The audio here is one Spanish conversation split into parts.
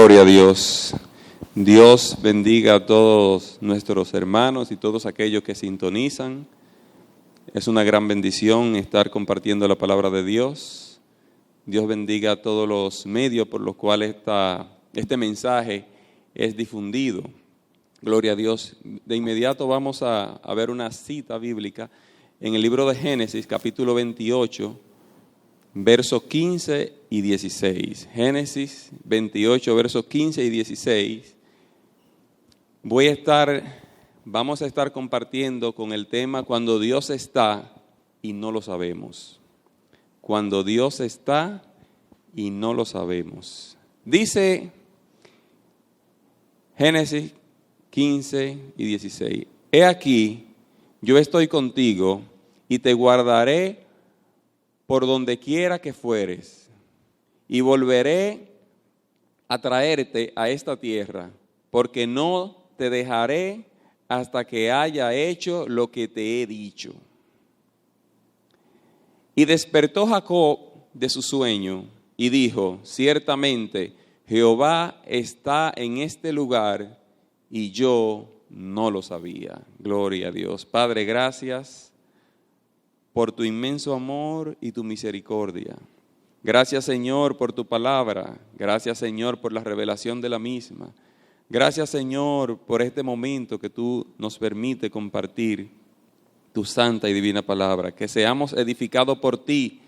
Gloria a Dios. Dios bendiga a todos nuestros hermanos y todos aquellos que sintonizan. Es una gran bendición estar compartiendo la palabra de Dios. Dios bendiga a todos los medios por los cuales este mensaje es difundido. Gloria a Dios. De inmediato vamos a ver una cita bíblica en el libro de Génesis, capítulo 28, versos 15 y 16. Génesis 28, versos 15 y 16. Vamos a estar compartiendo con el tema cuando Dios está y no lo sabemos. Cuando Dios está y no lo sabemos. Dice Génesis 15 y 16. He aquí, yo estoy contigo y te guardaré por donde quiera que fueres, y volveré a traerte a esta tierra, porque no te dejaré hasta que haya hecho lo que te he dicho. Y despertó Jacob de su sueño y dijo: ciertamente Jehová está en este lugar y yo no lo sabía. Gloria a Dios. Padre, gracias por tu inmenso amor y tu misericordia. Gracias, Señor, por tu palabra. Gracias, Señor, por la revelación de la misma. Gracias, Señor, por este momento que tú nos permites compartir tu santa y divina palabra. Que seamos edificados por ti.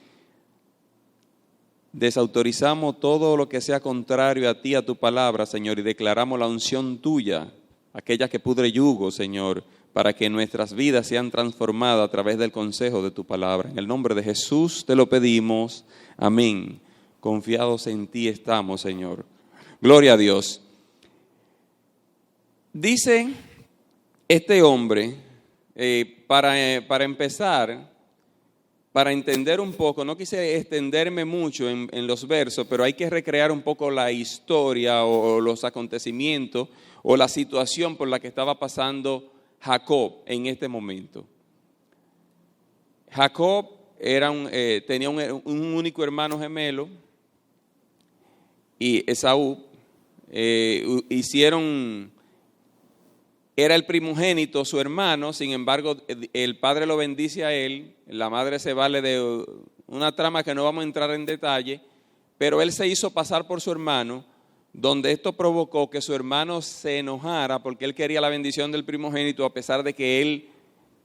Desautorizamos todo lo que sea contrario a ti, a tu palabra, Señor, y declaramos la unción tuya, aquella que pudre yugo, Señor, para que nuestras vidas sean transformadas a través del consejo de tu palabra. En el nombre de Jesús te lo pedimos. Amén. Confiados en ti estamos, Señor. Gloria a Dios. Dice este hombre, para empezar, para entender un poco, no quise extenderme mucho en los versos, pero hay que recrear un poco la historia o los acontecimientos o la situación por la que estaba pasando Jacob en este momento. Jacob tenía un único hermano gemelo, y Esaú. Era el primogénito su hermano, sin embargo el padre lo bendice a él, la madre se vale de una trama que no vamos a entrar en detalle, pero él se hizo pasar por su hermano, donde esto provocó que su hermano se enojara porque él quería la bendición del primogénito, a pesar de que él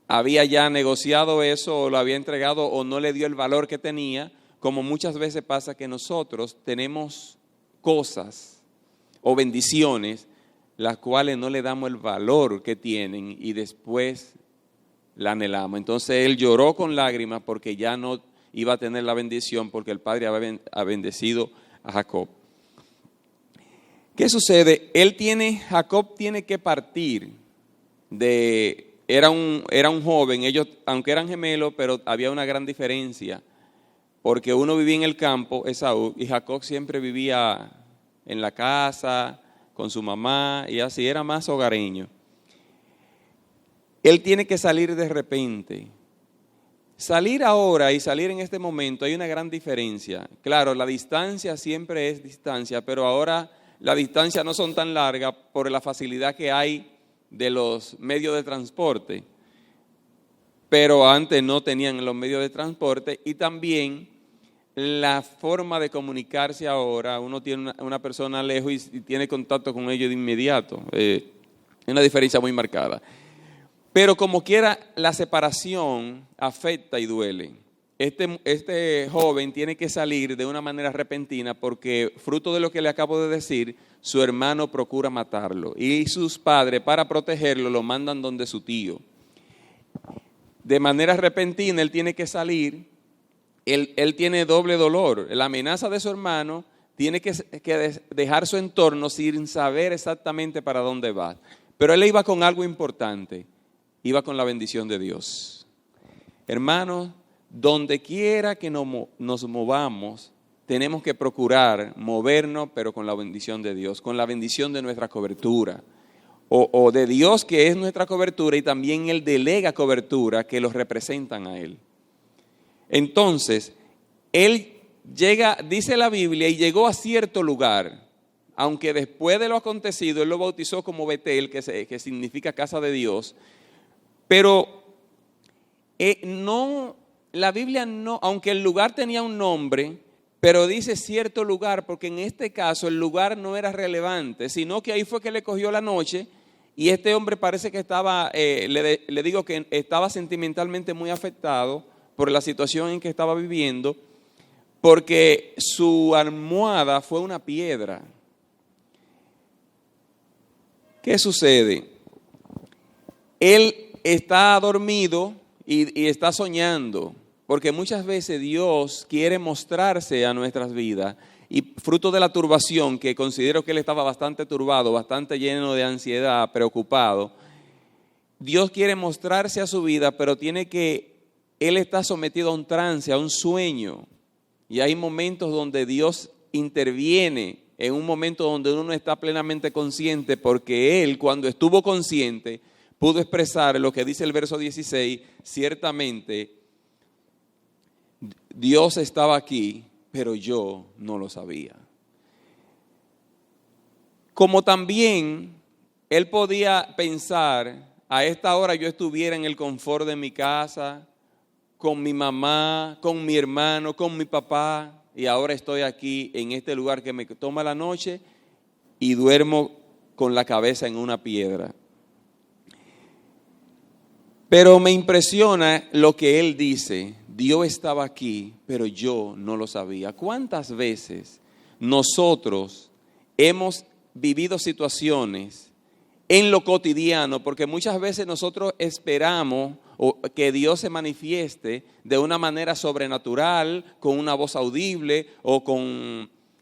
había ya negociado eso o lo había entregado o no le dio el valor que tenía, como muchas veces pasa que nosotros tenemos cosas o bendiciones las cuales no le damos el valor que tienen y después la anhelamos. Entonces él lloró con lágrimas porque ya no iba a tener la bendición porque el padre había bendecido a Jacob. ¿Qué sucede? Jacob tiene que partir era un joven, ellos aunque eran gemelos, pero había una gran diferencia, porque uno vivía en el campo, Esaú, y Jacob siempre vivía en la casa con su mamá y así, era más hogareño. Él tiene que salir de repente. Salir ahora y salir en este momento hay una gran diferencia. Claro, la distancia siempre es distancia, pero ahora las distancias no son tan largas por la facilidad que hay de los medios de transporte. Pero antes no tenían los medios de transporte y también la forma de comunicarse ahora, uno tiene una persona lejos y tiene contacto con ellos de inmediato. Es una diferencia muy marcada. Pero como quiera, la separación afecta y duele. Este joven tiene que salir de una manera repentina porque, fruto de lo que le acabo de decir, su hermano procura matarlo. Y sus padres, para protegerlo, lo mandan donde su tío. De manera repentina, él tiene que salir. Él tiene doble dolor. La amenaza de su hermano, tiene que dejar su entorno sin saber exactamente para dónde va. Pero él iba con algo importante, iba con la bendición de Dios. Hermanos, donde quiera que nos movamos, tenemos que procurar movernos, pero con la bendición de Dios, con la bendición de nuestra cobertura. O de Dios, que es nuestra cobertura, y también Él delega cobertura que los representan a Él. Entonces, él llega, dice la Biblia, y llegó a cierto lugar. aunque después de lo acontecido, él lo bautizó como Betel, que significa casa de Dios, pero no, la Biblia no, aunque el lugar tenía un nombre, pero dice cierto lugar, porque en este caso el lugar no era relevante, sino que ahí fue que le cogió la noche y este hombre parece que estaba, le digo que estaba sentimentalmente muy afectado por la situación en que estaba viviendo, porque su almohada fue una piedra. ¿Qué sucede? Él está dormido y está soñando, porque muchas veces Dios quiere mostrarse a nuestras vidas y fruto de la turbación, que considero que él estaba bastante turbado, bastante lleno de ansiedad, preocupado, Dios quiere mostrarse a su vida, pero él está sometido a un trance, a un sueño, y hay momentos donde Dios interviene, en un momento donde uno no está plenamente consciente, porque él, cuando estuvo consciente, pudo expresar lo que dice el verso 16, ciertamente Dios estaba aquí, pero yo no lo sabía. Como también él podía pensar, a esta hora yo estuviera en el confort de mi casa, con mi mamá, con mi hermano, con mi papá, y ahora estoy aquí en este lugar que me toma la noche y duermo con la cabeza en una piedra. Pero me impresiona lo que él dice, Dios estaba aquí, pero yo no lo sabía. ¿Cuántas veces nosotros hemos vivido situaciones en lo cotidiano? Porque muchas veces nosotros esperamos que Dios se manifieste de una manera sobrenatural, con una voz audible o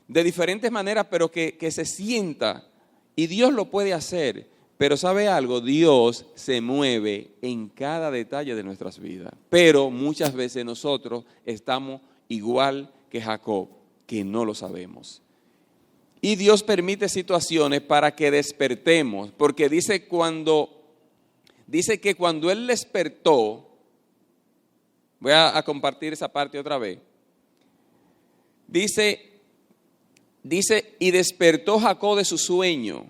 de diferentes maneras, pero que se sienta. Y Dios lo puede hacer. Pero ¿sabe algo? Dios se mueve en cada detalle de nuestras vidas. Pero muchas veces nosotros estamos igual que Jacob, que no lo sabemos. Y Dios permite situaciones para que despertemos, porque dice que cuando él despertó, voy a compartir esa parte otra vez. Dice, y despertó Jacob de su sueño.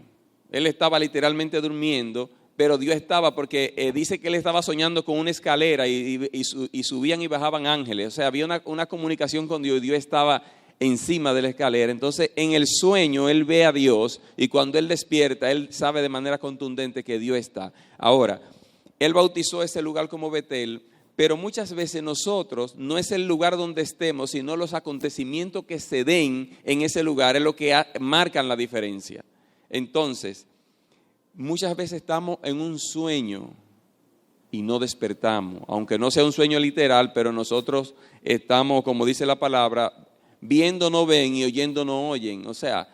Él estaba literalmente durmiendo, pero Dios estaba, porque dice que él estaba soñando con una escalera y subían y bajaban ángeles. O sea, había una comunicación con Dios y Dios estaba encima de la escalera. Entonces, en el sueño él ve a Dios y cuando él despierta, él sabe de manera contundente que Dios está. Ahora, él bautizó ese lugar como Betel, pero muchas veces nosotros no es el lugar donde estemos, sino los acontecimientos que se den en ese lugar es lo que marcan la diferencia. Entonces, muchas veces estamos en un sueño y no despertamos, aunque no sea un sueño literal, pero nosotros estamos, como dice la palabra, viendo no ven y oyendo no oyen. O sea,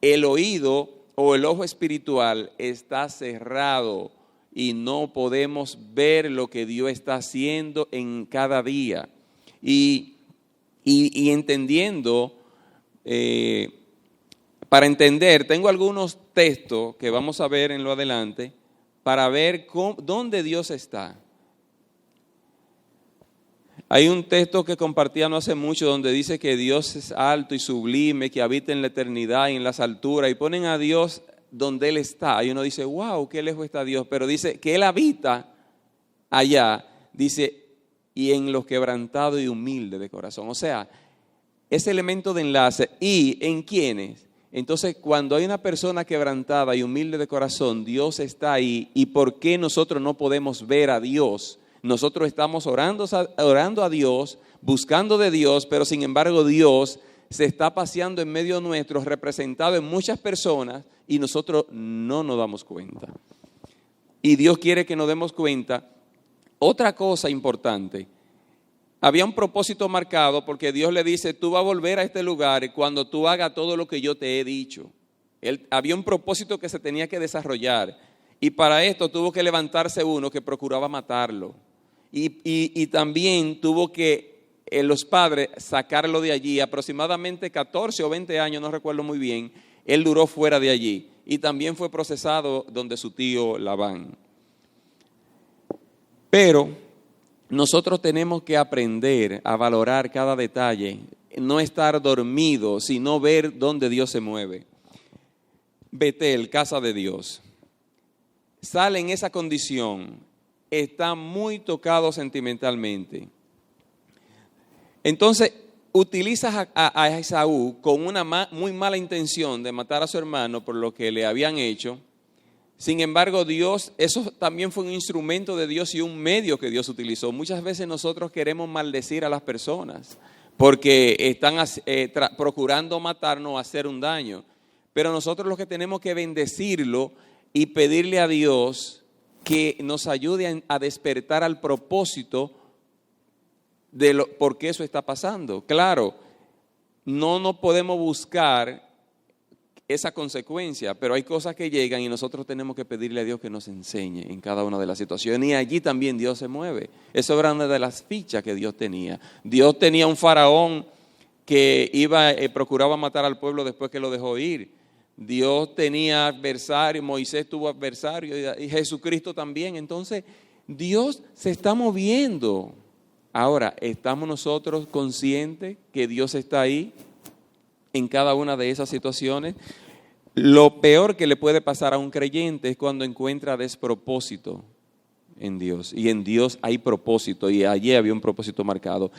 el oído o el ojo espiritual está cerrado y no podemos ver lo que Dios está haciendo en cada día. Y entendiendo, para entender, tengo algunos textos que vamos a ver en lo adelante para ver dónde Dios está. Hay un texto que compartía no hace mucho donde dice que Dios es alto y sublime, que habita en la eternidad y en las alturas, y ponen a Dios donde Él está. Y uno dice, wow, qué lejos está Dios, pero dice que Él habita allá, dice, y en los quebrantados y humildes de corazón. O sea, ese elemento de enlace, ¿y en quiénes? Entonces, cuando hay una persona quebrantada y humilde de corazón, Dios está ahí. ¿Y por qué nosotros no podemos ver a Dios? Nosotros estamos orando a Dios, buscando de Dios, pero sin embargo Dios se está paseando en medio nuestro, representado en muchas personas, y nosotros no nos damos cuenta. Y Dios quiere que nos demos cuenta. Otra cosa importante, había un propósito marcado porque Dios le dice, tú vas a volver a este lugar cuando tú hagas todo lo que yo te he dicho. Había un propósito que se tenía que desarrollar y para esto tuvo que levantarse uno que procuraba matarlo. Y también tuvo que los padres sacarlo de allí, aproximadamente 14 o 20 años, no recuerdo muy bien, él duró fuera de allí y también fue procesado donde su tío Labán. Pero nosotros tenemos que aprender a valorar cada detalle, no estar dormido, sino ver dónde Dios se mueve. Betel, casa de Dios, sale en esa condición, está muy tocado sentimentalmente. Entonces, utilizas a Esaú con una muy mala intención de matar a su hermano por lo que le habían hecho. Sin embargo, Dios, eso también fue un instrumento de Dios y un medio que Dios utilizó. Muchas veces nosotros queremos maldecir a las personas porque están procurando matarnos o hacer un daño. Pero nosotros lo que tenemos que bendecirlo y pedirle a Dios que nos ayude a despertar al propósito de por qué eso está pasando. Claro, no podemos buscar esa consecuencia, pero hay cosas que llegan y nosotros tenemos que pedirle a Dios que nos enseñe en cada una de las situaciones, y allí también Dios se mueve. Eso era una de las fichas que Dios tenía. Dios tenía un faraón que procuraba matar al pueblo después que lo dejó ir. Dios tenía adversario, Moisés tuvo adversario y Jesucristo también. Entonces Dios se está moviendo. Ahora, ¿estamos nosotros conscientes que Dios está ahí en cada una de esas situaciones? Lo peor que le puede pasar a un creyente es cuando encuentra despropósito en Dios. Y en Dios hay propósito, y allí había un propósito marcado.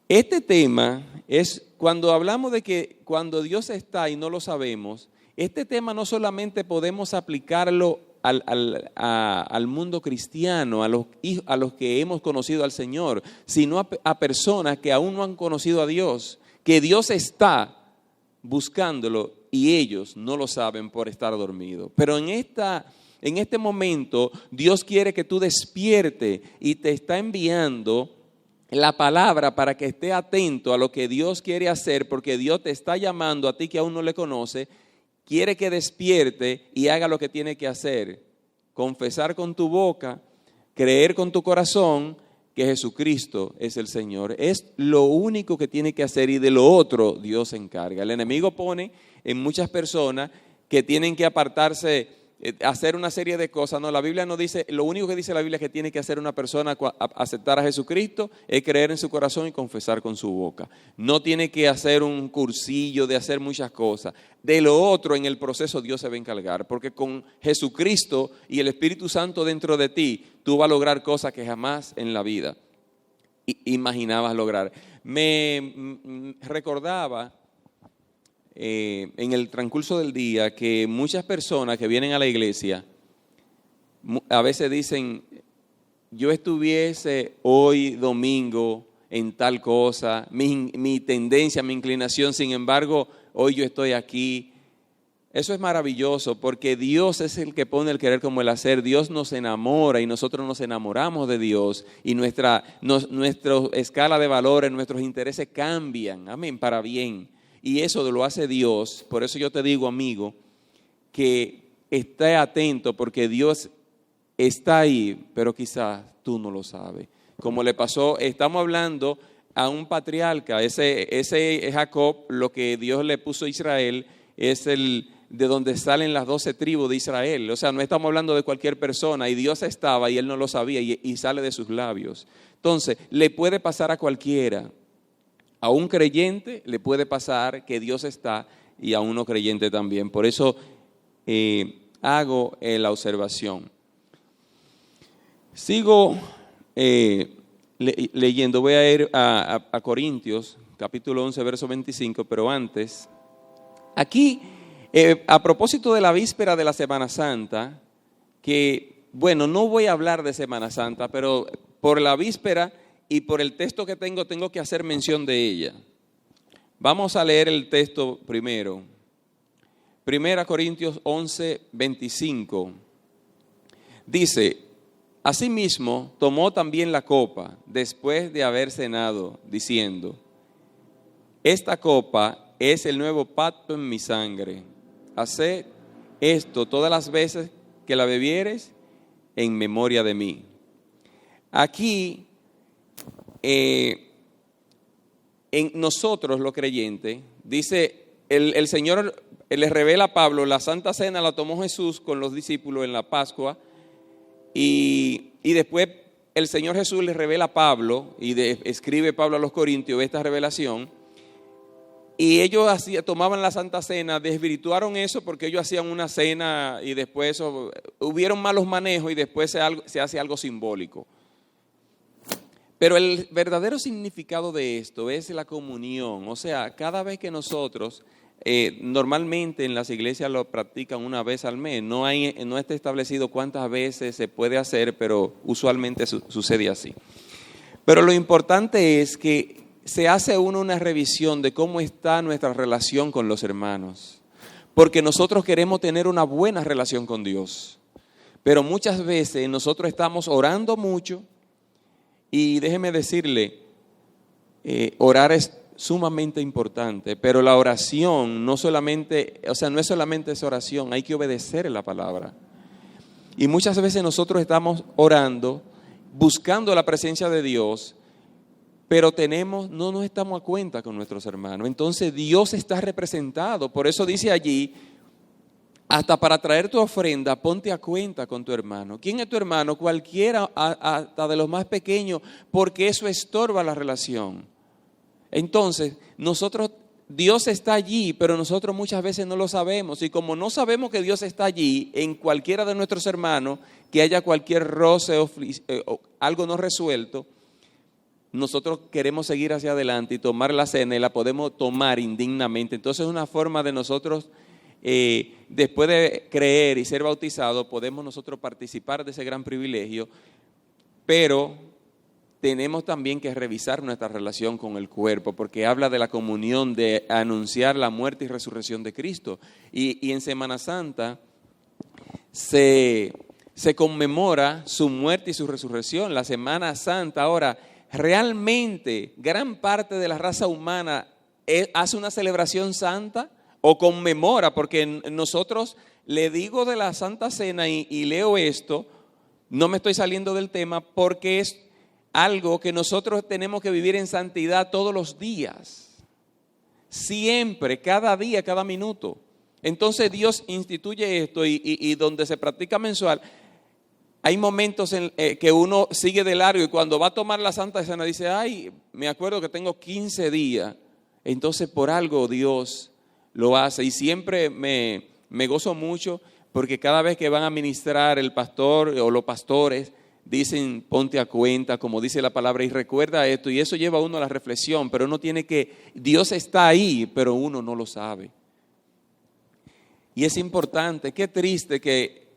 Este tema es cuando hablamos de que cuando Dios está y no lo sabemos, este tema no solamente podemos aplicarlo al mundo cristiano, a los que hemos conocido al Señor, sino a personas que aún no han conocido a Dios, que Dios está buscándolo y ellos no lo saben por estar dormidos. Pero en este momento Dios quiere que tú despiertes y te está enviando la palabra para que esté atento a lo que Dios quiere hacer, porque Dios te está llamando a ti que aún no le conoce. Quiere que despierte y haga lo que tiene que hacer: confesar con tu boca, creer con tu corazón que Jesucristo es el Señor. Es lo único que tiene que hacer, y de lo otro Dios se encarga. El enemigo pone en muchas personas que tienen que apartarse, hacer una serie de cosas. No, la Biblia no dice, lo único que dice la Biblia que tiene que hacer una persona aceptar a Jesucristo es creer en su corazón y confesar con su boca. No tiene que hacer un cursillo de hacer muchas cosas. De lo otro, en el proceso Dios se va a encargar, porque con Jesucristo y el Espíritu Santo dentro de ti, tú vas a lograr cosas que jamás en la vida imaginabas lograr. Me recordaba en el transcurso del día que muchas personas que vienen a la iglesia a veces dicen: yo estuviese hoy domingo en tal cosa, mi tendencia, mi inclinación, sin embargo hoy yo estoy aquí. Eso es maravilloso, porque Dios es el que pone el querer como el hacer. Dios nos enamora y nosotros nos enamoramos de Dios, y nuestra escala de valores, nuestros intereses cambian, amén, para bien. Y eso lo hace Dios. Por eso yo te digo, amigo, que esté atento, porque Dios está ahí, pero quizás tú no lo sabes. Como le pasó, estamos hablando a un patriarca, ese Jacob, lo que Dios le puso a Israel es de donde salen las 12 tribus de Israel. O sea, no estamos hablando de cualquier persona, y Dios estaba y él no lo sabía, y sale de sus labios. Entonces, le puede pasar a cualquiera. A un creyente le puede pasar que Dios está, y a un no creyente también. Por eso hago la observación. Sigo leyendo, voy a ir a Corintios, capítulo 11, verso 25, pero antes, aquí, a propósito de la víspera de la Semana Santa, que, bueno, no voy a hablar de Semana Santa, pero por la víspera y por el texto que tengo que hacer mención de ella. Vamos a leer el texto primero. 1 Corintios 11, 25. Dice: asimismo, tomó también la copa después de haber cenado, diciendo: esta copa es el nuevo pacto en mi sangre. Haced esto todas las veces que la bebieres en memoria de mí. Aquí, en nosotros los creyentes, dice, el Señor le revela a Pablo, la Santa Cena la tomó Jesús con los discípulos en la Pascua, y después el Señor Jesús le revela a Pablo, y escribe Pablo a los Corintios esta revelación, y ellos tomaban la Santa Cena, desvirtuaron eso porque ellos hacían una cena y después hubieron malos manejos y después se hace algo simbólico. Pero el verdadero significado de esto es la comunión. O sea, cada vez que nosotros, normalmente en las iglesias lo practican una vez al mes, no está establecido cuántas veces se puede hacer, pero usualmente sucede así. Pero lo importante es que se hace una revisión de cómo está nuestra relación con los hermanos, porque nosotros queremos tener una buena relación con Dios, pero muchas veces nosotros estamos orando mucho y déjeme decirle, orar es sumamente importante, pero la oración no es solamente esa oración, hay que obedecer la palabra. Y muchas veces nosotros estamos orando, buscando la presencia de Dios, pero no nos estamos a cuenta con nuestros hermanos. Entonces Dios está representado. Por eso dice allí, hasta para traer tu ofrenda, ponte a cuenta con tu hermano. ¿Quién es tu hermano? Cualquiera, hasta de los más pequeños, porque eso estorba la relación. Entonces, Dios está allí, pero nosotros muchas veces no lo sabemos. Y como no sabemos que Dios está allí, en cualquiera de nuestros hermanos, que haya cualquier roce o algo no resuelto, nosotros queremos seguir hacia adelante y tomar la cena y la podemos tomar indignamente. Entonces es una forma de nosotros, después de creer y ser bautizados, podemos nosotros participar de ese gran privilegio, pero tenemos también que revisar nuestra relación con el cuerpo, porque habla de la comunión, de anunciar la muerte y resurrección de Cristo. Y en Semana Santa se conmemora su muerte y su resurrección, la Semana Santa. Ahora, realmente gran parte de la raza humana hace una celebración santa o conmemora, porque nosotros le digo de la Santa Cena y leo esto, no me estoy saliendo del tema, porque es algo que nosotros tenemos que vivir en santidad todos los días, siempre, cada día, cada minuto. Entonces Dios instituye esto y donde se practica mensual. Hay momentos en que uno sigue de largo y cuando va a tomar la Santa Cena dice, ay, me acuerdo que tengo 15 días. Entonces por algo Dios lo hace y siempre me gozo mucho porque cada vez que van a ministrar el pastor o los pastores dicen ponte a cuenta, como dice la palabra, y recuerda esto, y eso lleva a uno a la reflexión, pero uno tiene Dios está ahí, pero uno no lo sabe. Y es importante, qué triste que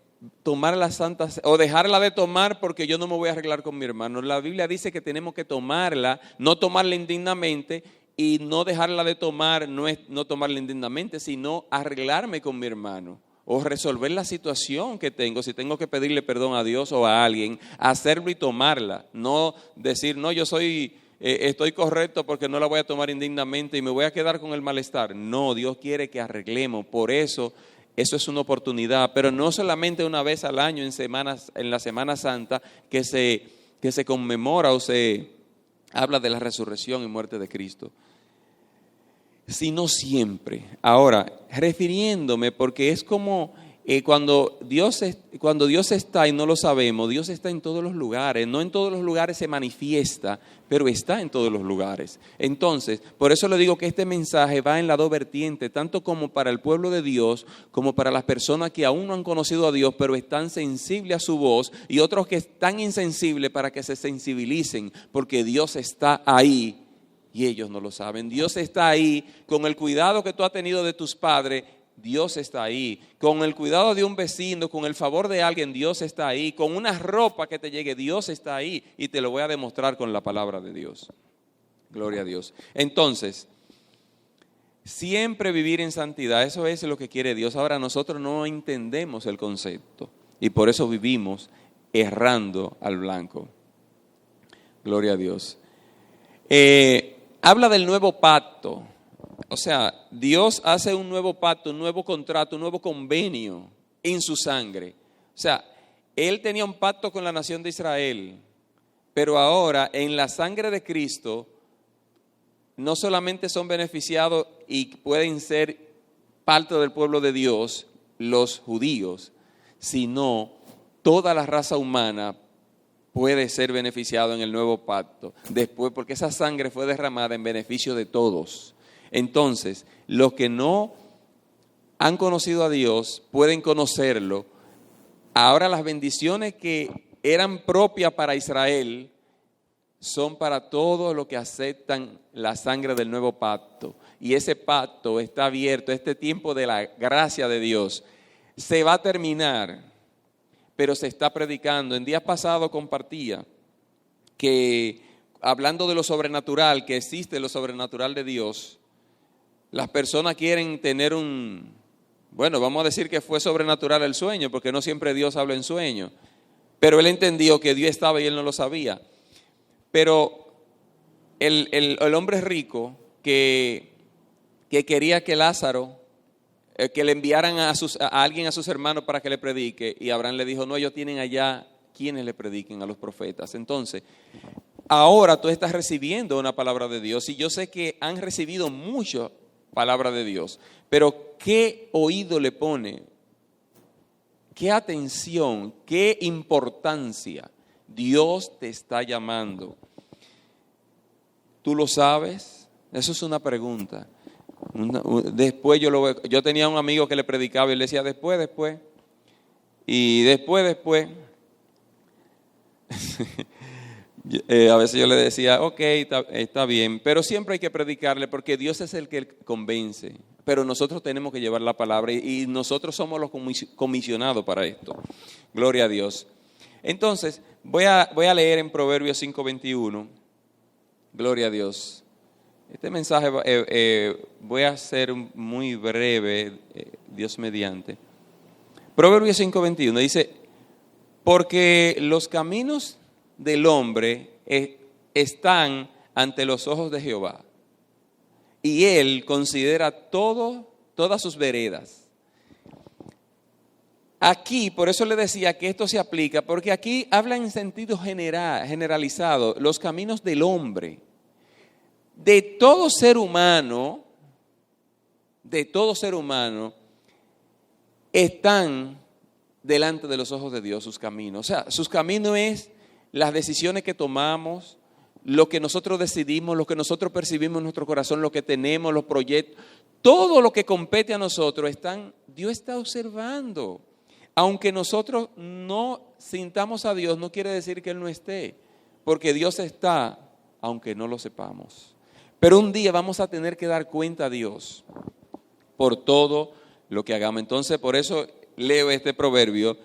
tomar la Santa o dejarla de tomar porque yo no me voy a arreglar con mi hermano. La Biblia dice que tenemos que tomarla, no tomarla indignamente, y no dejarla de tomar no es no tomarla indignamente, sino arreglarme con mi hermano o resolver la situación que tengo. Si tengo que pedirle perdón a Dios o a alguien, hacerlo y tomarla, no decir no, yo estoy correcto porque no la voy a tomar indignamente y me voy a quedar con el malestar. No, Dios quiere que arreglemos, por eso es una oportunidad, pero no solamente una vez al año en la Semana Santa que se conmemora o se habla de la resurrección y muerte de Cristo, sino siempre. Ahora, refiriéndome, porque es como cuando Dios está y no lo sabemos, Dios está en todos los lugares, no en todos los lugares se manifiesta, pero está en todos los lugares. Entonces, por eso le digo que este mensaje va en las dos vertientes, tanto como para el pueblo de Dios, como para las personas que aún no han conocido a Dios, pero están sensibles a su voz, y otros que están insensibles para que se sensibilicen, porque Dios está ahí y ellos no lo saben. Dios está ahí con el cuidado que tú has tenido de tus padres. Dios está ahí, con el cuidado de un vecino, con el favor de alguien, Dios está ahí, con una ropa que te llegue, Dios está ahí, y te lo voy a demostrar con la palabra de Dios. Gloria a Dios. Entonces, siempre vivir en santidad, eso es lo que quiere Dios. Ahora nosotros no entendemos el concepto y por eso vivimos errando al blanco. Gloria a Dios. Habla del nuevo pacto. O sea, Dios hace un nuevo pacto, un nuevo contrato, un nuevo convenio en su sangre. O sea, Él tenía un pacto con la nación de Israel, pero ahora en la sangre de Cristo no solamente son beneficiados y pueden ser parte del pueblo de Dios los judíos, sino toda la raza humana puede ser beneficiado en el nuevo pacto. Después, porque esa sangre fue derramada en beneficio de todos. Entonces, los que no han conocido a Dios pueden conocerlo. Ahora las bendiciones que eran propias para Israel son para todos los que aceptan la sangre del nuevo pacto. Y ese pacto está abierto, este tiempo de la gracia de Dios se va a terminar, pero se está predicando. En días pasados compartía que hablando de lo sobrenatural, que existe lo sobrenatural de Dios, las personas quieren tener vamos a decir que fue sobrenatural el sueño, porque no siempre Dios habla en sueño, pero él entendió que Dios estaba y él no lo sabía. Pero el hombre rico que quería que Lázaro, que le enviaran a alguien a sus hermanos para que le predique, y Abraham le dijo, no, ellos tienen allá quienes le prediquen, a los profetas. Entonces, ahora tú estás recibiendo una palabra de Dios, y yo sé que han recibido mucha palabra de Dios, pero ¿qué oído le pone? ¿Qué atención? ¿Qué importancia? Dios te está llamando. ¿Tú lo sabes? Eso es una pregunta. Después yo tenía un amigo que le predicaba y él decía después. Y después. A veces yo le decía, ok, está bien, pero siempre hay que predicarle porque Dios es el que convence. Pero nosotros tenemos que llevar la palabra y nosotros somos los comisionados para esto. Gloria a Dios. Entonces, voy a leer en Proverbios 5:21. Gloria a Dios. Este mensaje voy a ser muy breve, Dios mediante. Proverbios 5:21 dice, porque los caminos del hombre están ante los ojos de Jehová, y él considera todas sus veredas. Aquí, por eso le decía que esto se aplica, porque aquí habla en sentido generalizado, los caminos del hombre. De todo ser humano, están delante de los ojos de Dios sus caminos. O sea, sus caminos es las decisiones que tomamos, lo que nosotros decidimos, lo que nosotros percibimos en nuestro corazón, lo que tenemos, los proyectos, todo lo que compete a nosotros, Dios está observando. Aunque nosotros no sintamos a Dios, no quiere decir que Él no esté, porque Dios está, aunque no lo sepamos. Pero un día vamos a tener que dar cuenta a Dios por todo lo que hagamos. Entonces, por eso leo este proverbio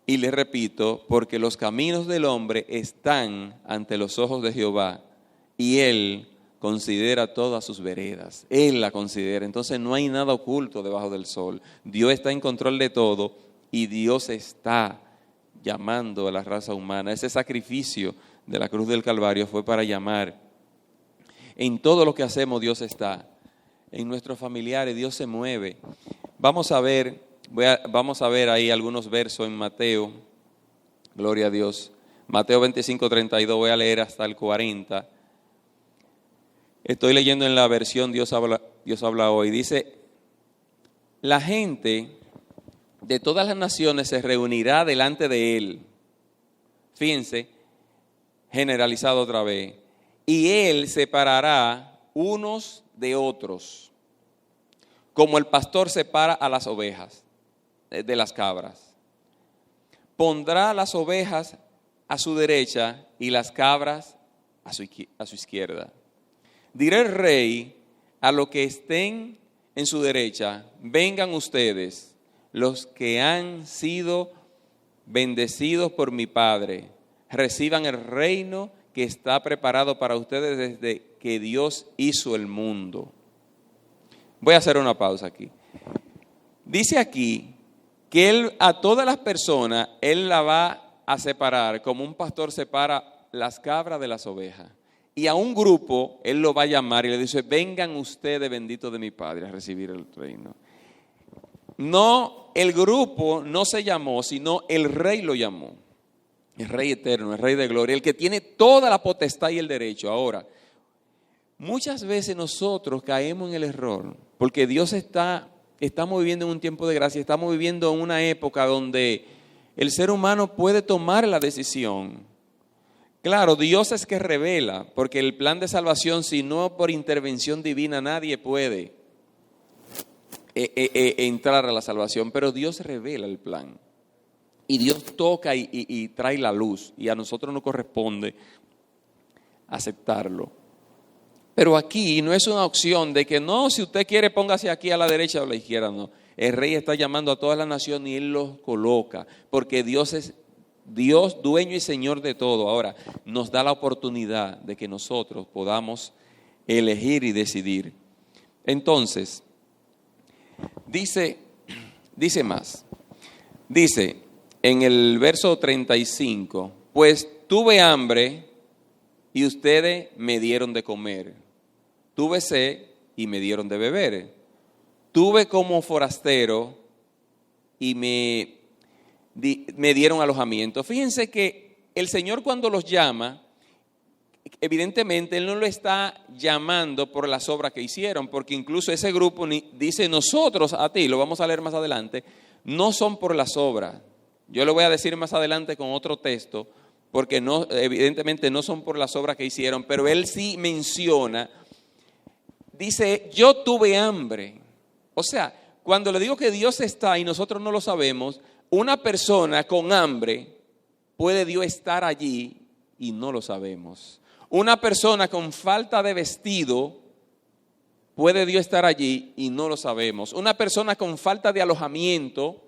y le repito, porque los caminos del hombre están ante los ojos de Jehová y Él considera todas sus veredas. Él la considera. Entonces no hay nada oculto debajo del sol. Dios está en control de todo y Dios está llamando a la raza humana. Ese sacrificio de la cruz del Calvario fue para llamar. En todo lo que hacemos Dios está. En nuestros familiares Dios se mueve. Vamos a ver ahí algunos versos en Mateo. Gloria a Dios. Mateo 25:32, voy a leer hasta el 40. Estoy leyendo en la versión Dios habla hoy. Dice, la gente de todas las naciones se reunirá delante de Él. Fíjense, generalizado otra vez. Y Él separará unos de otros, como el pastor separa a las ovejas de las cabras. Pondrá las ovejas a su derecha y las cabras a su izquierda. Dirá el rey a los que estén en su derecha, vengan ustedes, los que han sido bendecidos por mi Padre, reciban el reino que está preparado para ustedes desde que Dios hizo el mundo. Voy a hacer una pausa aquí. Dice aquí que Él a todas las personas, Él la va a separar como un pastor separa las cabras de las ovejas. Y a un grupo Él lo va a llamar y le dice, vengan ustedes benditos de mi Padre a recibir el reino. No, el grupo no se llamó, sino el Rey lo llamó. El Rey eterno, el Rey de gloria, el que tiene toda la potestad y el derecho. Ahora, muchas veces nosotros caemos en el error, porque Dios estamos viviendo en un tiempo de gracia, estamos viviendo en una época donde el ser humano puede tomar la decisión Claro, Dios es que revela, porque el plan de salvación, si no por intervención divina, nadie puede entrar a la salvación, pero Dios revela el plan. Y Dios toca y trae la luz, y a nosotros nos corresponde aceptarlo. Pero aquí no es una opción de que no, si usted quiere póngase aquí a la derecha o a la izquierda, no. El rey está llamando a toda la nación y él los coloca, porque Dios es Dios, dueño y señor de todo. Ahora, nos da la oportunidad de que nosotros podamos elegir y decidir. Entonces, dice más. Dice en el verso 35, pues tuve hambre y ustedes me dieron de comer. Tuve sed y me dieron de beber. Tuve como forastero y me dieron alojamiento. Fíjense que el Señor cuando los llama, evidentemente Él no lo está llamando por las obras que hicieron, porque incluso ese grupo dice nosotros a ti, lo vamos a leer más adelante, no son por las obras. Yo lo voy a decir más adelante con otro texto, porque no, evidentemente no son por las obras que hicieron, pero Él sí menciona, dice, yo tuve hambre. O sea, cuando le digo que Dios está y nosotros no lo sabemos, una persona con hambre, ¿puede Dios estar allí y no lo sabemos? Una persona con falta de vestido, ¿puede Dios estar allí y no lo sabemos? Una persona con falta de alojamiento,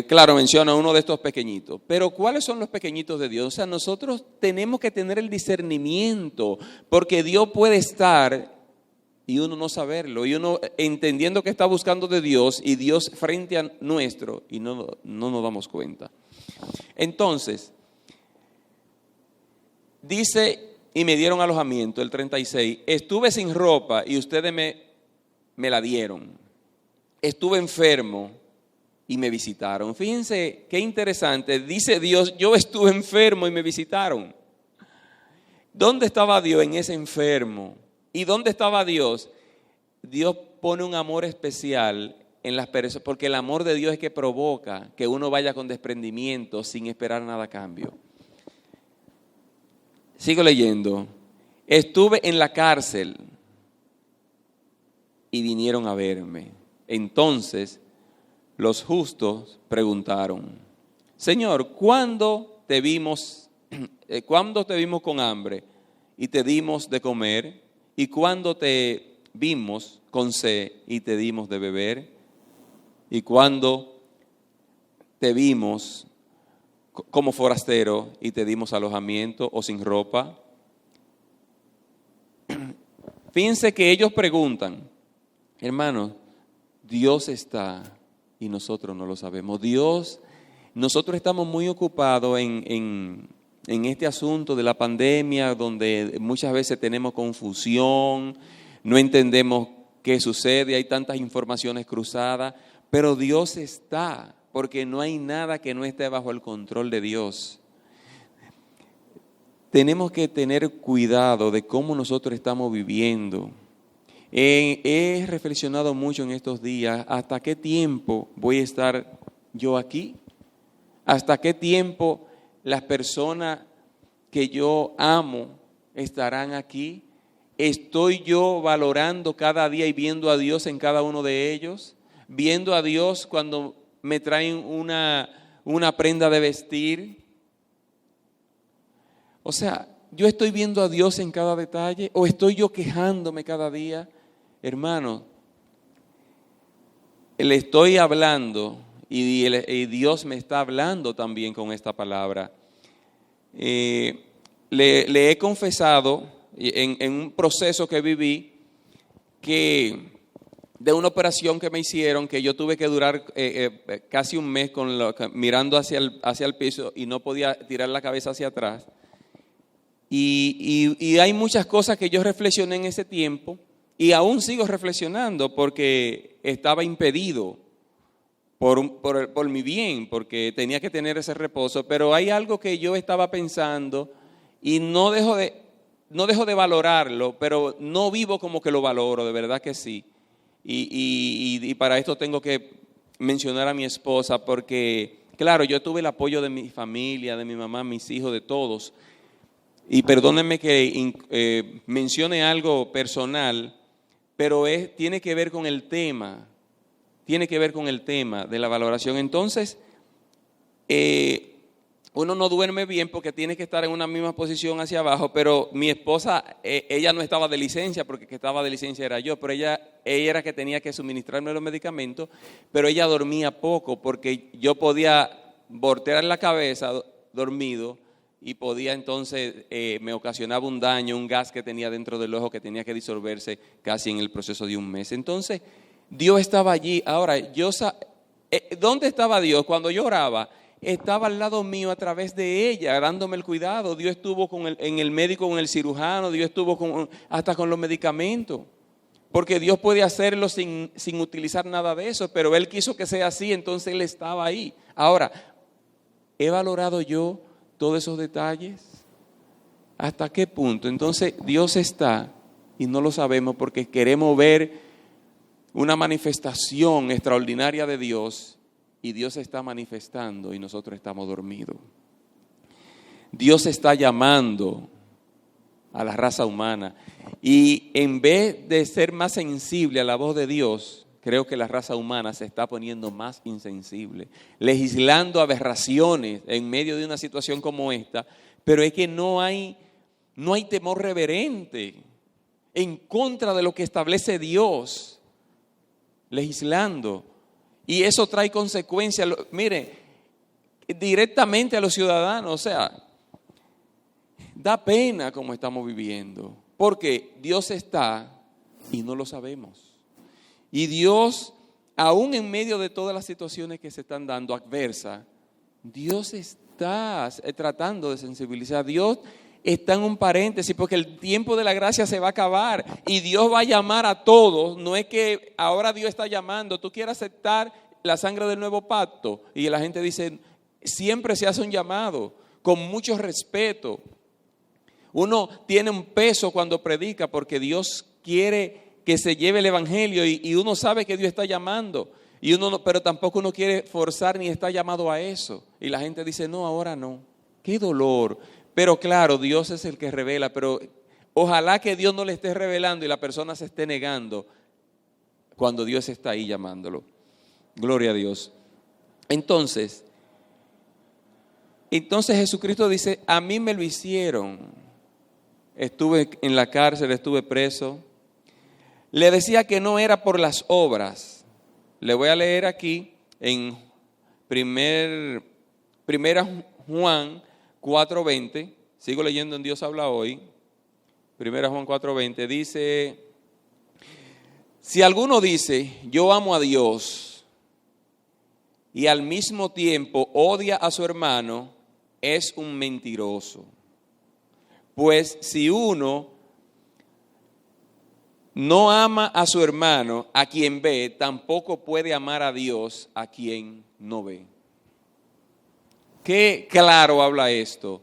claro, menciona uno de estos pequeñitos, pero ¿cuáles son los pequeñitos de Dios? O sea, nosotros tenemos que tener el discernimiento, porque Dios puede estar y uno no saberlo, y uno entendiendo que está buscando de Dios y Dios frente a nuestro y no nos damos cuenta. Entonces, dice, y me dieron alojamiento, el 36, estuve sin ropa y ustedes me la dieron. Estuve enfermo y me visitaron. Fíjense qué interesante, dice Dios, yo estuve enfermo y me visitaron. ¿Dónde estaba Dios en ese enfermo? ¿Y dónde estaba Dios? Dios pone un amor especial en las personas, porque el amor de Dios es que provoca que uno vaya con desprendimiento sin esperar nada a cambio. Sigo leyendo. Estuve en la cárcel y vinieron a verme. Entonces los justos preguntaron, Señor, ¿cuándo te vimos con hambre y te dimos de comer? ¿Y cuándo te vimos con sed y te dimos de beber? ¿Y cuándo te vimos como forastero y te dimos alojamiento o sin ropa? Fíjense que ellos preguntan, hermanos, Dios está y nosotros no lo sabemos. Nosotros estamos muy ocupados en este asunto de la pandemia, donde muchas veces tenemos confusión, no entendemos qué sucede, hay tantas informaciones cruzadas, pero Dios está, porque no hay nada que no esté bajo el control de Dios. Tenemos que tener cuidado de cómo nosotros estamos viviendo. He reflexionado mucho en estos días, ¿hasta qué tiempo voy a estar yo aquí? ¿Hasta qué tiempo las personas que yo amo estarán aquí? ¿Estoy yo valorando cada día y viendo a Dios en cada uno de ellos? ¿Viendo a Dios cuando me traen una prenda de vestir? O sea, ¿yo estoy viendo a Dios en cada detalle o estoy yo quejándome cada día? Hermano, le estoy hablando y Dios me está hablando también con esta palabra. Le he confesado en un proceso que viví que de una operación que me hicieron, que yo tuve que durar casi un mes mirando hacia el piso y no podía tirar la cabeza hacia atrás. Y hay muchas cosas que yo reflexioné en ese tiempo y aún sigo reflexionando porque estaba impedido por mi bien, porque tenía que tener ese reposo, pero hay algo que yo estaba pensando y no dejo de valorarlo, pero no vivo como que lo valoro, de verdad que sí. Y para esto tengo que mencionar a mi esposa, porque Claro, yo tuve el apoyo de mi familia, de mi mamá, mis hijos, de todos. Y perdónenme que mencione algo personal, pero tiene que ver con el tema. Tiene que ver con el tema de la valoración. Entonces, uno no duerme bien porque tiene que estar en una misma posición hacia abajo, pero mi esposa, ella no estaba de licencia, porque el que estaba de licencia era yo, pero ella era que tenía que suministrarme los medicamentos, pero ella dormía poco porque yo podía voltear la cabeza dormido y podía entonces, me ocasionaba un daño, un gas que tenía dentro del ojo que tenía que disolverse casi en el proceso de un mes. Entonces, Dios estaba allí. Ahora, ¿dónde estaba Dios? Cuando yo oraba, estaba al lado mío a través de ella, dándome el cuidado. Dios estuvo en el médico, con el cirujano, Dios estuvo hasta con los medicamentos. Porque Dios puede hacerlo sin utilizar nada de eso, pero Él quiso que sea así, entonces Él estaba ahí. Ahora, ¿he valorado yo todos esos detalles? ¿Hasta qué punto? Entonces Dios está y no lo sabemos porque queremos ver una manifestación extraordinaria de Dios y Dios se está manifestando y nosotros estamos dormidos. Dios está llamando a la raza humana y en vez de ser más sensible a la voz de Dios, creo que la raza humana se está poniendo más insensible, legislando aberraciones en medio de una situación como esta, pero es que no hay temor reverente en contra de lo que establece Dios, legislando. Y eso trae consecuencias, mire, directamente a los ciudadanos. O sea, da pena como estamos viviendo, porque Dios está y no lo sabemos. Y Dios, aún en medio de todas las situaciones que se están dando adversas, Dios está tratando de sensibilizar. Dios está en un paréntesis porque el tiempo de la gracia se va a acabar y Dios va a llamar a todos. No es que ahora Dios está llamando, tú quieres aceptar la sangre del nuevo pacto y la gente dice, siempre se hace un llamado con mucho respeto. Uno tiene un peso cuando predica porque Dios quiere que se lleve el evangelio y uno sabe que Dios está llamando y pero tampoco uno quiere forzar ni está llamado a eso y la gente dice, no, ahora no. Qué dolor. Pero claro, Dios es el que revela, pero ojalá que Dios no le esté revelando y la persona se esté negando cuando Dios está ahí llamándolo. Gloria a Dios. Entonces Jesucristo dice, a mí me lo hicieron. Estuve en la cárcel, estuve preso. Le decía que no era por las obras. Le voy a leer aquí en primera Juan 4:20, sigo leyendo en Dios habla hoy, 1 Juan 4:20, dice, si alguno dice, yo amo a Dios, y al mismo tiempo odia a su hermano, es un mentiroso. Pues si uno no ama a su hermano, a quien ve, tampoco puede amar a Dios, a quien no ve. Qué claro habla esto.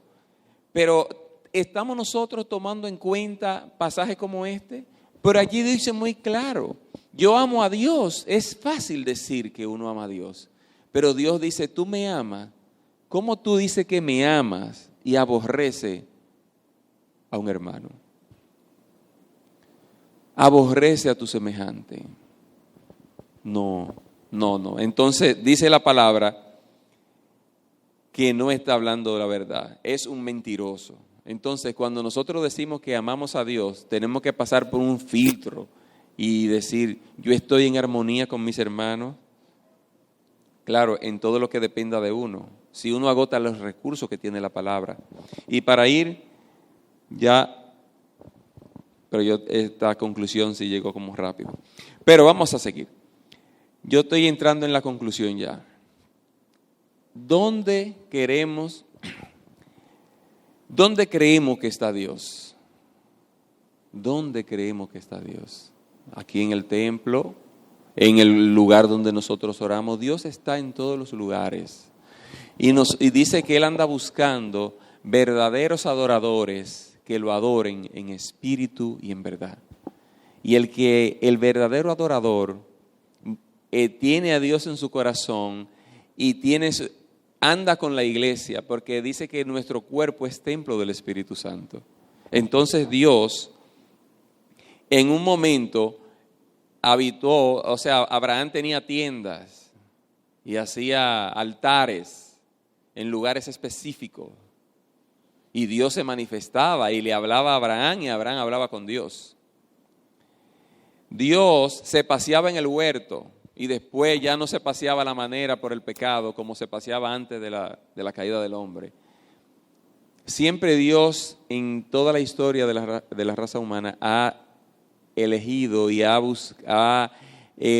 Pero ¿estamos nosotros tomando en cuenta pasajes como este? Pero allí dice muy claro, yo amo a Dios. Es fácil decir que uno ama a Dios. Pero Dios dice, tú me amas. ¿Cómo tú dices que me amas y aborrece a un hermano? Aborrece a tu semejante. No. Entonces dice la palabra que no está hablando la verdad, es un mentiroso. Entonces, cuando nosotros decimos que amamos a Dios, tenemos que pasar por un filtro y decir, yo estoy en armonía con mis hermanos. Claro, en todo lo que dependa de uno. Si uno agota los recursos que tiene la palabra. Y para ir ya, pero yo esta conclusión sí llegó como rápido. Pero vamos a seguir. Yo estoy entrando en la conclusión ya. ¿Dónde creemos que está Dios? ¿Dónde creemos que está Dios? Aquí en el templo, en el lugar donde nosotros oramos. Dios está en todos los lugares. Y dice que Él anda buscando verdaderos adoradores que lo adoren en espíritu y en verdad. Y el verdadero adorador tiene a Dios en su corazón y tiene anda con la iglesia, porque dice que nuestro cuerpo es templo del Espíritu Santo. Entonces Dios, en un momento, habitó, o sea, Abraham tenía tiendas y hacía altares en lugares específicos. Y Dios se manifestaba y le hablaba a Abraham y Abraham hablaba con Dios. Dios se paseaba en el huerto y después ya no se paseaba a la manera por el pecado como se paseaba antes de la caída del hombre. Siempre Dios en toda la historia de la raza humana ha elegido y ha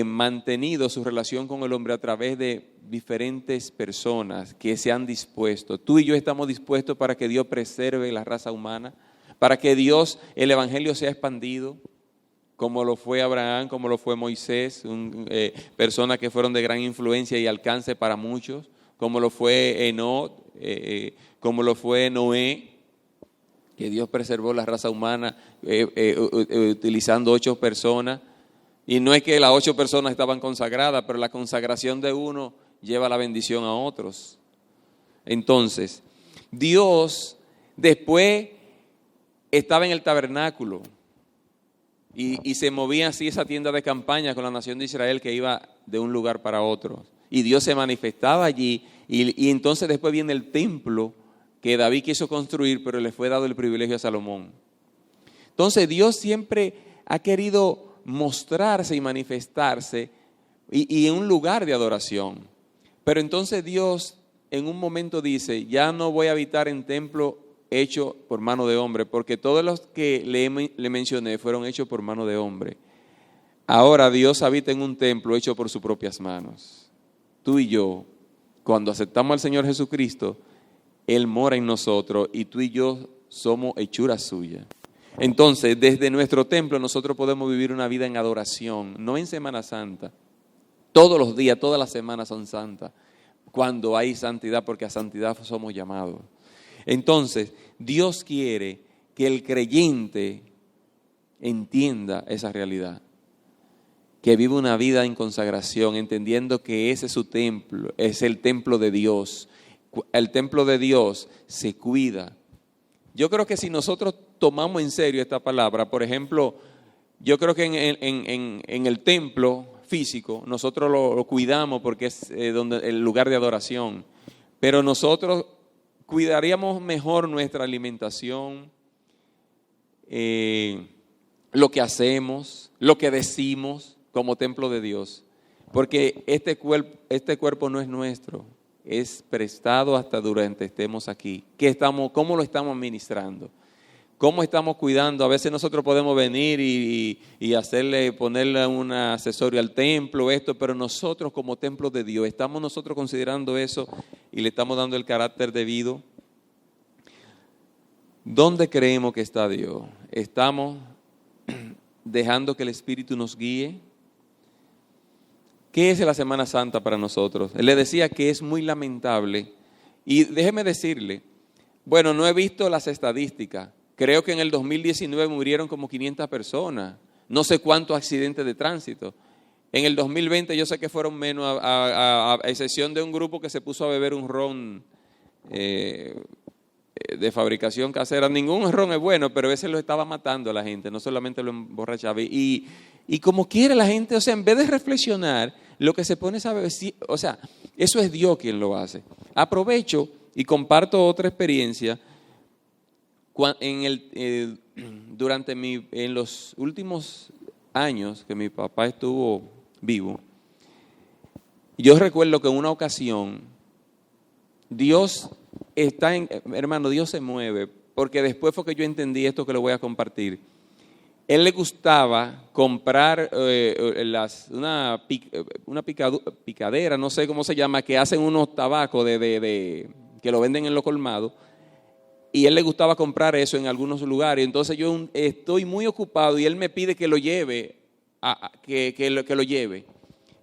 mantenido su relación con el hombre a través de diferentes personas que se han dispuesto. Tú y yo estamos dispuestos para que Dios preserve la raza humana, para que el evangelio sea expandido, como lo fue Abraham, como lo fue Moisés, personas que fueron de gran influencia y alcance para muchos, como lo fue Enoc, como lo fue Noé, que Dios preservó la raza humana utilizando 8 personas. Y no es que las 8 personas estaban consagradas, pero la consagración de uno lleva la bendición a otros. Entonces, Dios después estaba en el tabernáculo y se movía así esa tienda de campaña con la nación de Israel que iba de un lugar para otro. Y Dios se manifestaba allí y entonces después viene el templo que David quiso construir, pero le fue dado el privilegio a Salomón. Entonces Dios siempre ha querido mostrarse y manifestarse y en un lugar de adoración. Pero entonces Dios en un momento dice, ya no voy a habitar en templo hecho por mano de hombre, porque todos los que le mencioné fueron hechos por mano de hombre. Ahora Dios habita en un templo hecho por sus propias manos. Tú y yo, cuando aceptamos al Señor Jesucristo, Él mora en nosotros y tú y yo somos hechura suya. Entonces, desde nuestro templo nosotros podemos vivir una vida en adoración, no en Semana Santa. Todos los días, todas las semanas son santas, cuando hay santidad, porque a santidad somos llamados. Entonces, Dios quiere que el creyente entienda esa realidad, que vive una vida en consagración, entendiendo que ese es su templo, es el templo de Dios. El templo de Dios se cuida. Yo creo que si nosotros tomamos en serio esta palabra, por ejemplo, yo creo que en el templo físico nosotros lo cuidamos porque es el lugar de adoración, pero nosotros cuidaríamos mejor nuestra alimentación, lo que hacemos, lo que decimos como templo de Dios, porque este cuerpo no es nuestro, es prestado hasta durante estemos aquí. ¿Cómo lo estamos administrando? ¿Cómo estamos cuidando? A veces nosotros podemos venir y ponerle un accesorio al templo, pero nosotros como templo de Dios, ¿estamos nosotros considerando eso y le estamos dando el carácter debido? ¿Dónde creemos que está Dios? ¿Estamos dejando que el Espíritu nos guíe? ¿Qué es la Semana Santa para nosotros? Él le decía que es muy lamentable. Y déjeme decirle, bueno, no he visto las estadísticas. Creo que en el 2019 murieron como 500 personas. No sé cuántos accidentes de tránsito. En el 2020 yo sé que fueron menos, a excepción de un grupo que se puso a beber un ron de fabricación casera. Ningún ron es bueno, pero ese lo estaba matando a la gente, no solamente lo emborrachaba. Y como quiere la gente, o sea, en vez de reflexionar, lo que se pone es a beber, o sea, eso es Dios quien lo hace. Aprovecho y comparto otra experiencia. En los últimos años que mi papá estuvo vivo, yo recuerdo que en una ocasión Dios Dios se mueve, porque después fue que yo entendí esto que le voy a compartir. Él le gustaba comprar una picadera, no sé cómo se llama, que hacen unos tabacos que lo venden en los colmados. Y él le gustaba comprar eso en algunos lugares. Entonces yo estoy muy ocupado y él me pide que lo lleve, que lo lleve.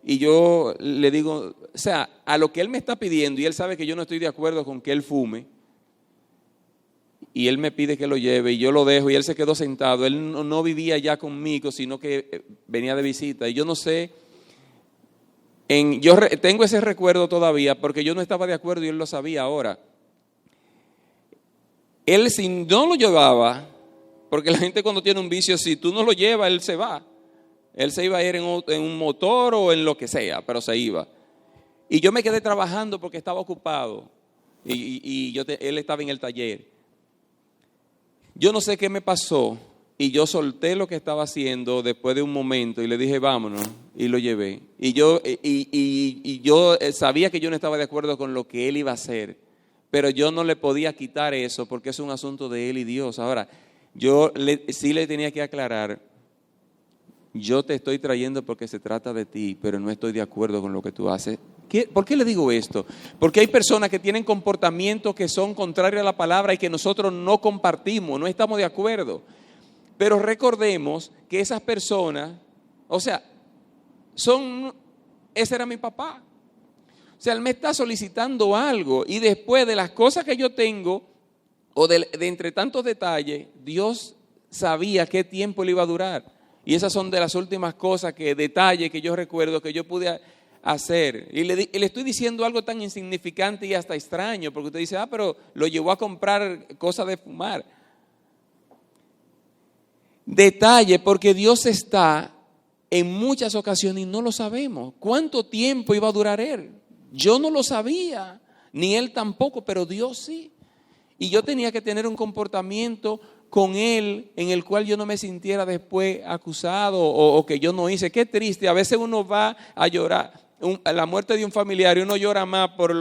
Y yo le digo, o sea, a lo que él me está pidiendo, y él sabe que yo no estoy de acuerdo con que él fume, y él me pide que lo lleve, y yo lo dejo, y él se quedó sentado. Él no vivía ya conmigo, sino que venía de visita. Y yo no sé Tengo ese recuerdo todavía porque yo no estaba de acuerdo y él lo sabía ahora. Él si no lo llevaba, porque la gente cuando tiene un vicio, si tú no lo llevas, él se va. Él se iba a ir en un motor o en lo que sea, pero se iba. Y yo me quedé trabajando porque estaba ocupado y él estaba en el taller. Yo no sé qué me pasó y yo solté lo que estaba haciendo después de un momento y le dije vámonos y lo llevé. Y yo sabía que yo no estaba de acuerdo con lo que él iba a hacer, pero yo no le podía quitar eso porque es un asunto de él y Dios. Ahora, sí le tenía que aclarar, yo te estoy trayendo porque se trata de ti, pero no estoy de acuerdo con lo que tú haces. ¿Por qué le digo esto? Porque hay personas que tienen comportamientos que son contrarios a la palabra y que nosotros no compartimos, no estamos de acuerdo. Pero recordemos que esas personas, ese era mi papá. O sea, él me está solicitando algo y después de las cosas que yo tengo, o de entre tantos detalles, Dios sabía qué tiempo le iba a durar. Y esas son de las últimas detalles que yo recuerdo que yo pude hacer. Y le estoy diciendo algo tan insignificante y hasta extraño, porque usted dice, pero lo llevó a comprar cosas de fumar. Detalle, porque Dios está en muchas ocasiones y no lo sabemos. ¿Cuánto tiempo iba a durar él? Yo no lo sabía, ni él tampoco, pero Dios sí. Y yo tenía que tener un comportamiento con él en el cual yo no me sintiera después acusado o que yo no hice. Qué triste, a veces uno va a llorar a la muerte de un familiar y uno llora más por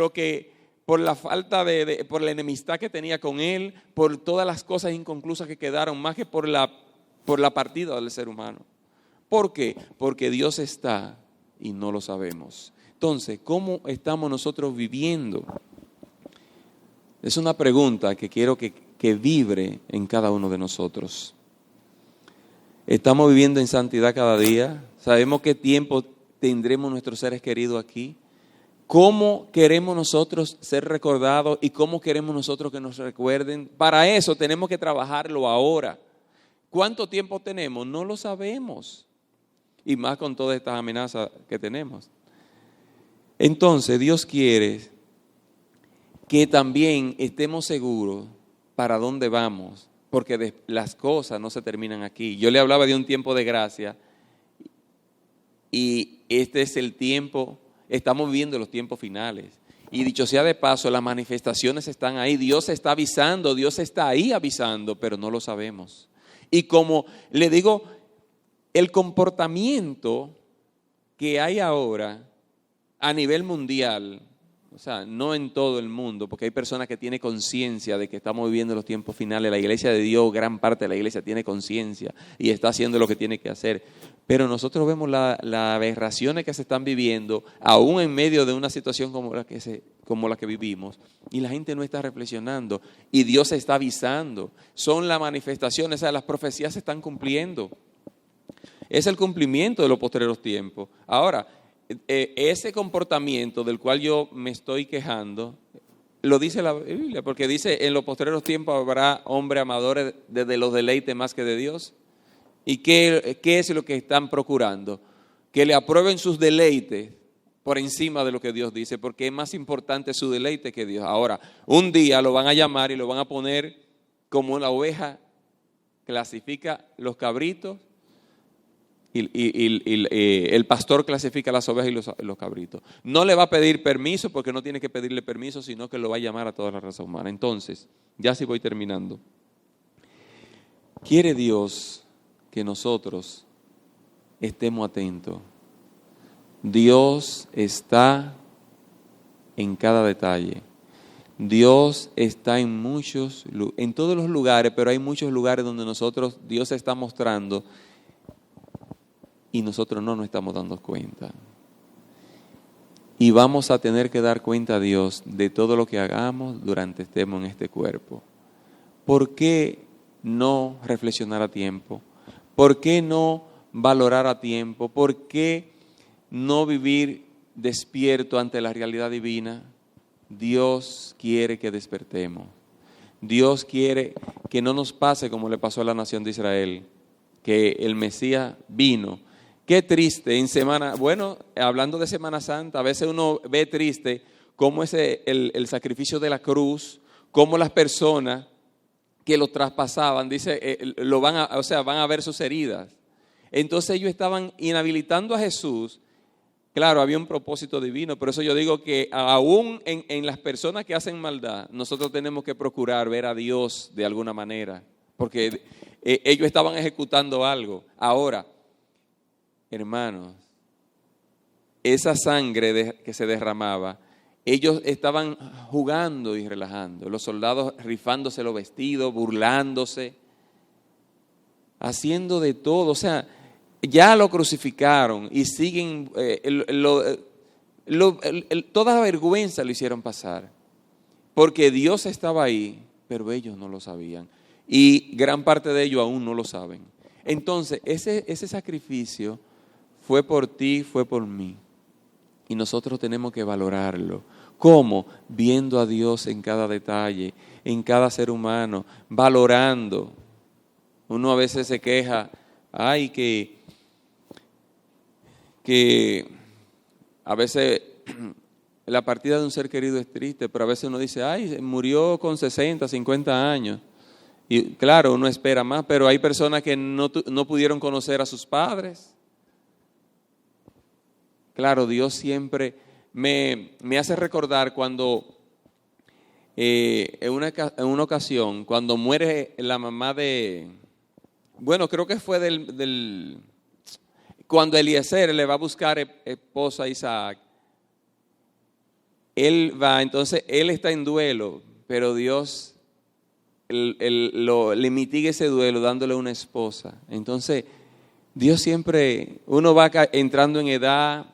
la falta por la enemistad que tenía con él, por todas las cosas inconclusas que quedaron, más que por la partida del ser humano. ¿Por qué? Porque Dios está y no lo sabemos. Entonces, ¿cómo estamos nosotros viviendo? Es una pregunta que quiero que vibre en cada uno de nosotros. ¿Estamos viviendo en santidad cada día? ¿Sabemos qué tiempo tendremos nuestros seres queridos aquí? ¿Cómo queremos nosotros ser recordados y cómo queremos nosotros que nos recuerden? Para eso tenemos que trabajarlo ahora. ¿Cuánto tiempo tenemos? No lo sabemos. Y más con todas estas amenazas que tenemos. Entonces, Dios quiere que también estemos seguros para dónde vamos, porque las cosas no se terminan aquí. Yo le hablaba de un tiempo de gracia y este es el tiempo, estamos viviendo los tiempos finales. Y dicho sea de paso, las manifestaciones están ahí, Dios está avisando, Dios está ahí avisando, pero no lo sabemos. Y como le digo, el comportamiento que hay ahora a nivel mundial, no en todo el mundo, porque hay personas que tienen conciencia de que estamos viviendo los tiempos finales. La iglesia de Dios, gran parte de la iglesia tiene conciencia y está haciendo lo que tiene que hacer. Pero nosotros vemos las aberraciones que se están viviendo, aún en medio de una situación como la que vivimos, y la gente no está reflexionando, y Dios está avisando. Son las manifestaciones, las profecías se están cumpliendo. Es el cumplimiento de los postreros tiempos. Ahora, ese comportamiento del cual yo me estoy quejando, lo dice la Biblia, porque dice, en los postreros tiempos habrá hombres amadores de los deleites más que de Dios. ¿Y qué es lo que están procurando? Que le aprueben sus deleites por encima de lo que Dios dice, porque es más importante su deleite que Dios. Ahora, un día lo van a llamar y lo van a poner como la oveja clasifica los cabritos, y el pastor clasifica las ovejas y los cabritos. No le va a pedir permiso porque no tiene que pedirle permiso, sino que lo va a llamar a toda la raza humana. Entonces, ya sí voy terminando. Quiere Dios que nosotros estemos atentos. Dios está en cada detalle. Dios está en todos los lugares, pero hay muchos lugares donde Dios se está mostrando y nosotros no nos estamos dando cuenta. Y vamos a tener que dar cuenta a Dios de todo lo que hagamos durante estemos en este cuerpo. ¿Por qué no reflexionar a tiempo? ¿Por qué no valorar a tiempo? ¿Por qué no vivir despierto ante la realidad divina? Dios quiere que despertemos. Dios quiere que no nos pase como le pasó a la nación de Israel, que el Mesías vino Qué triste en semana, bueno, hablando de Semana Santa, a veces uno ve triste cómo es el sacrificio de la cruz, cómo las personas que lo traspasaban, dice, van a ver sus heridas. Entonces ellos estaban inhabilitando a Jesús. Claro, había un propósito divino, por eso yo digo que aún en las personas que hacen maldad, nosotros tenemos que procurar ver a Dios de alguna manera, porque ellos estaban ejecutando algo. Ahora, hermanos, esa sangre que se derramaba, ellos estaban jugando y relajando, los soldados rifándose los vestidos, burlándose, haciendo de todo, o sea, ya lo crucificaron y siguen, toda la vergüenza lo hicieron pasar, porque Dios estaba ahí, pero ellos no lo sabían, y gran parte de ellos aún no lo saben. Entonces, ese sacrificio fue por ti, fue por mí, y nosotros tenemos que valorarlo. ¿Cómo? Viendo a Dios en cada detalle, en cada ser humano, valorando. Uno a veces se queja, ay, que a veces la partida de un ser querido es triste, pero a veces uno dice, ay, murió con 60, 50 años. Y claro, uno espera más, pero hay personas que no pudieron conocer a sus padres. Claro, Dios siempre me hace recordar cuando, en una ocasión, cuando muere la mamá bueno, creo que fue cuando Eliezer le va a buscar esposa a Isaac. Entonces él está en duelo, pero Dios le mitiga ese duelo dándole una esposa. Entonces, Dios siempre, uno va entrando en edad,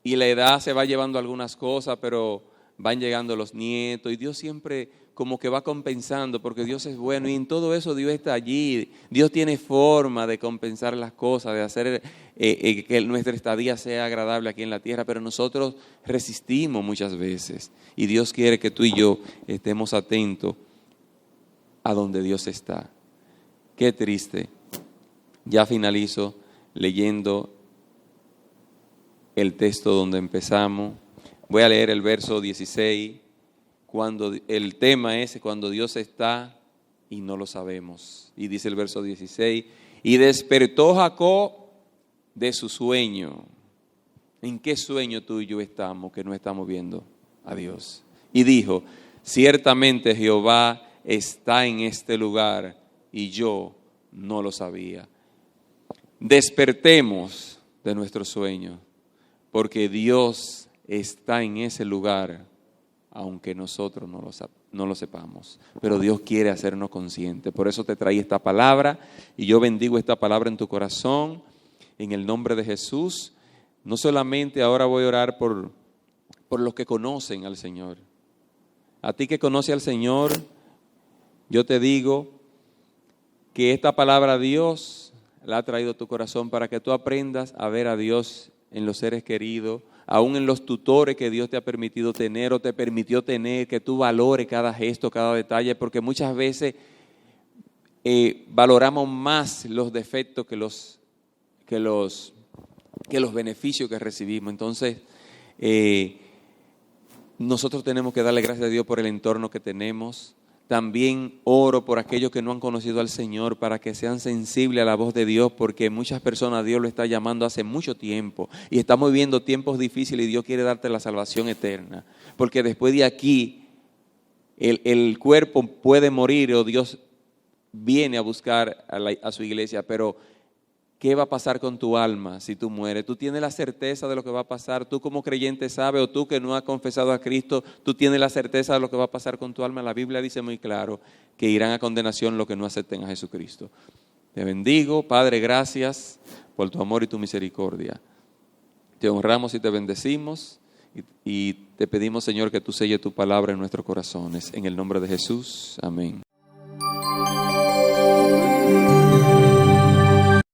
y la edad se va llevando algunas cosas, pero van llegando los nietos y Dios siempre como que va compensando, porque Dios es bueno y en todo eso Dios está allí. Dios tiene forma de compensar las cosas, de hacer que nuestra estadía sea agradable aquí en la tierra, pero nosotros resistimos muchas veces y Dios quiere que tú y yo estemos atentos a donde Dios está. Qué triste. Ya finalizo leyendo el texto donde empezamos. Voy a leer el verso 16, cuando el tema es cuando Dios está y no lo sabemos. Y dice el verso 16, y despertó Jacob de su sueño. ¿En qué sueño tú y yo estamos que no estamos viendo a Dios? Y dijo, ciertamente Jehová está en este lugar y yo no lo sabía. Despertemos de nuestro sueño, porque Dios está en ese lugar, aunque nosotros no lo sepamos. Pero Dios quiere hacernos conscientes. Por eso te traí esta palabra y yo bendigo esta palabra en tu corazón, en el nombre de Jesús. No solamente ahora voy a orar por los que conocen al Señor. A ti que conoce al Señor, yo te digo que esta palabra Dios la ha traído a tu corazón para que tú aprendas a ver a Dios en los seres queridos, aún en los tutores que Dios te ha permitido tener o te permitió tener, que tú valores cada gesto, cada detalle, porque muchas veces valoramos más los defectos que los beneficios que recibimos. Entonces, nosotros tenemos que darle gracias a Dios por el entorno que tenemos. También oro por aquellos que no han conocido al Señor para que sean sensibles a la voz de Dios, porque muchas personas Dios lo está llamando hace mucho tiempo y estamos viviendo tiempos difíciles y Dios quiere darte la salvación eterna, porque después de aquí el cuerpo puede morir o Dios viene a buscar a su iglesia, pero ¿qué va a pasar con tu alma si tú mueres? Tú tienes la certeza de lo que va a pasar. Tú como creyente sabes, o tú que no has confesado a Cristo, tú tienes la certeza de lo que va a pasar con tu alma. La Biblia dice muy claro que irán a condenación los que no acepten a Jesucristo. Te bendigo, Padre, gracias por tu amor y tu misericordia. Te honramos y te bendecimos y te pedimos, Señor, que tú selles tu palabra en nuestros corazones. En el nombre de Jesús, amén.